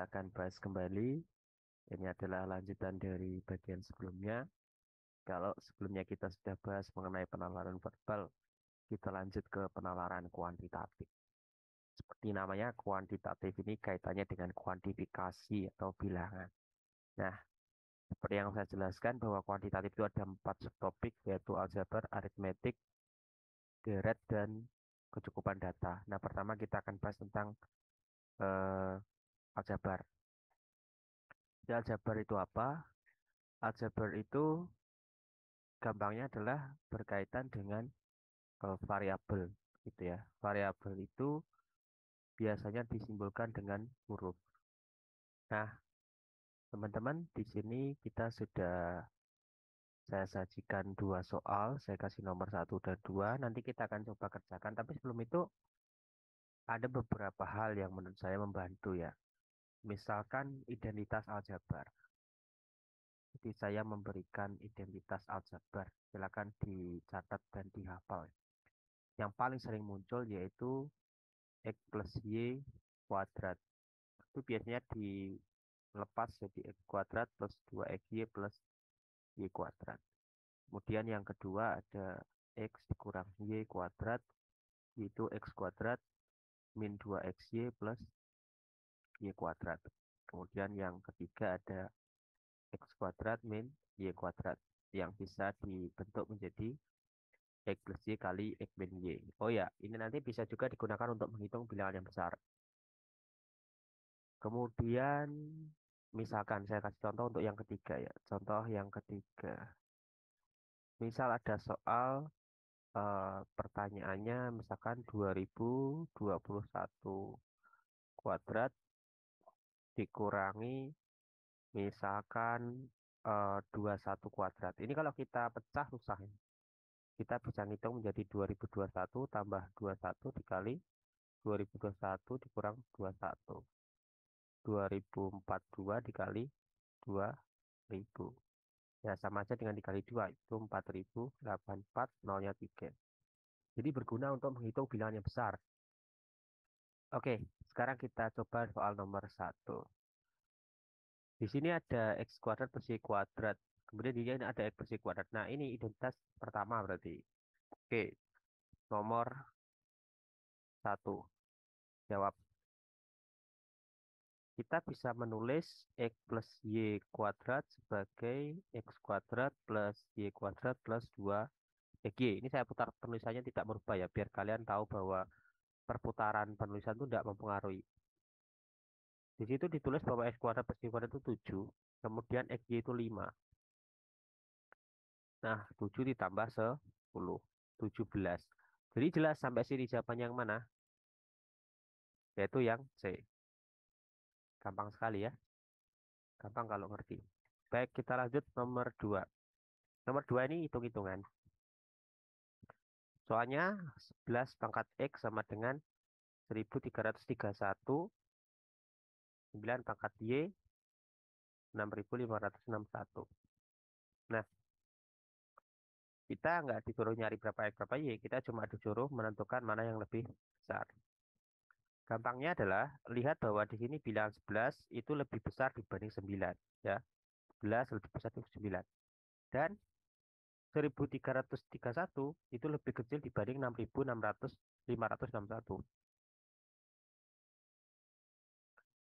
kita akan bahas kembali. Ini adalah lanjutan dari bagian sebelumnya. Kalau sebelumnya kita sudah bahas mengenai penalaran verbal, kita lanjut ke penalaran kuantitatif. Seperti namanya, kuantitatif ini kaitannya dengan kuantifikasi atau bilangan. Nah, seperti yang saya jelaskan bahwa kuantitatif itu ada 4 subtopik, yaitu aljabar, aritmetik, deret, dan kecukupan data. Nah, pertama kita akan bahas tentang aljabar. Aljabar itu apa? Aljabar itu gampangnya adalah berkaitan dengan variabel gitu ya. Variabel itu biasanya disimbolkan dengan huruf. Nah, teman-teman, di sini kita sudah saya sajikan 2 soal, saya kasih nomor 1 dan 2. Nanti kita akan coba kerjakan, tapi sebelum itu ada beberapa hal yang menurut saya membantu ya. Misalkan identitas aljabar. Jadi saya memberikan identitas aljabar. Silakan dicatat dan dihafal. Yang paling sering muncul yaitu X plus Y kuadrat. Itu biasanya dilepas jadi X kuadrat plus 2XY plus Y kuadrat. Kemudian yang kedua ada X dikurang Y kuadrat, yaitu X kuadrat min 2XY plus Y kuadrat. Kemudian yang ketiga ada X kuadrat min Y kuadrat yang bisa dibentuk menjadi X plus Y kali X min Y. Oh ya, ini nanti bisa juga digunakan untuk menghitung bilangan yang besar. Kemudian, misalkan saya kasih contoh untuk yang ketiga ya. Contoh yang ketiga. Misal ada soal pertanyaannya misalkan 2021 kuadrat dikurangi misalkan 21 kuadrat. Ini kalau kita pecah susah ya. Kita bisa ngitung menjadi 2021 tambah 21 dikali 2021 dikurang 21. 2042 dikali 2000. Ya, sama aja dengan dikali 2, itu 4084, nolnya 3. Jadi berguna untuk menghitung bilangan yang besar. Oke, sekarang kita coba soal nomor 1. Di sini ada X kuadrat plus Y kuadrat. Kemudian di sini ada X plus Y kuadrat. Nah, ini identitas pertama berarti. Oke, nomor 1. Jawab. Kita bisa menulis X plus Y kuadrat sebagai X kuadrat plus Y kuadrat plus 2XY. Ini saya putar penulisannya tidak merubah ya, biar kalian tahu bahwa perputaran penulisan itu tidak mempengaruhi. Di situ ditulis bahwa X kuadrat plus Y kuadrat itu 7, kemudian XY itu 5. Nah, 7 ditambah 10, 17. Jadi jelas sampai sini jawabannya yang mana? Yaitu yang C. Gampang sekali ya. Gampang kalau ngerti. Baik, kita lanjut nomor 2. Nomor 2 ini hitung-hitungan. Soalnya 11 pangkat X sama dengan 1331, 9 pangkat Y 6561. Nah, kita nggak disuruh nyari berapa X berapa Y, kita cuma disuruh menentukan mana yang lebih besar. Gampangnya adalah lihat bahwa di sini bilangan 11 itu lebih besar dibanding 9 ya. 11 lebih besar dari 9. Dan 1331 itu lebih kecil dibanding 6561.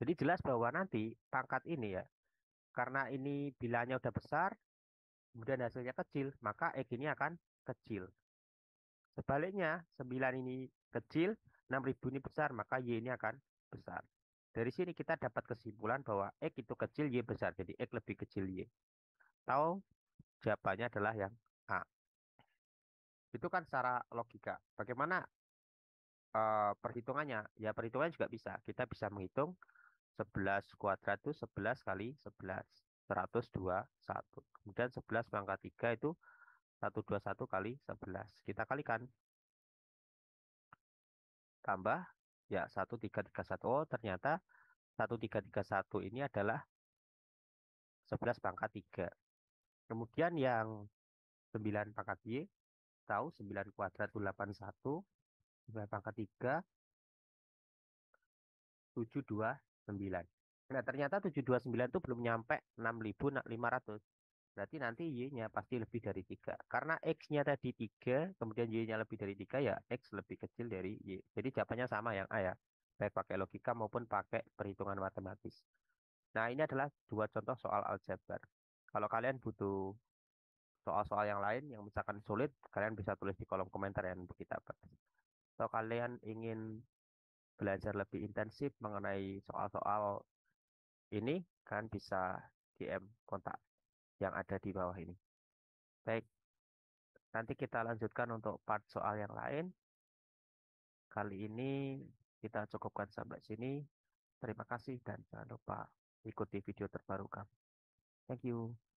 Jadi jelas bahwa nanti pangkat ini ya, karena ini bilangnya udah besar, kemudian hasilnya kecil, maka X ini akan kecil. Sebaliknya, 9 ini kecil, 6000 ini besar, maka Y ini akan besar. Dari sini kita dapat kesimpulan bahwa X itu kecil, Y besar. Jadi X lebih kecil Y. Tahu jawabannya adalah yang A. Itu kan secara logika. Bagaimana perhitungannya? Ya perhitungannya juga bisa. Kita bisa menghitung 11 kuadrat itu 11 kali 11. 121. Kemudian 11 pangkat 3 itu 121 kali 11. Kita kalikan. Tambah ya 1331. Oh, ternyata 1331 ini adalah 11 pangkat 3. Kemudian yang 9 pangkat Y, tahu 9 kuadrat itu 81, 9 pangkat 3, 729. Nah, ternyata 729 itu belum nyampe 6.500. Berarti nanti Y-nya pasti lebih dari 3. Karena X-nya tadi 3, kemudian Y-nya lebih dari 3, ya X lebih kecil dari Y. Jadi jawabannya sama yang A ya. Baik pakai logika maupun pakai perhitungan matematis. Nah, ini adalah dua contoh soal aljabar. Kalau kalian butuh soal-soal yang lain yang misalkan sulit, kalian bisa tulis di kolom komentar ya nanti kita bahas. Kalau kalian ingin belajar lebih intensif mengenai soal-soal ini, kalian bisa DM kontak yang ada di bawah ini. Baik, nanti kita lanjutkan untuk part soal yang lain. Kali ini kita cukupkan sampai sini. Terima kasih dan jangan lupa ikuti video terbaru kami. Thank you.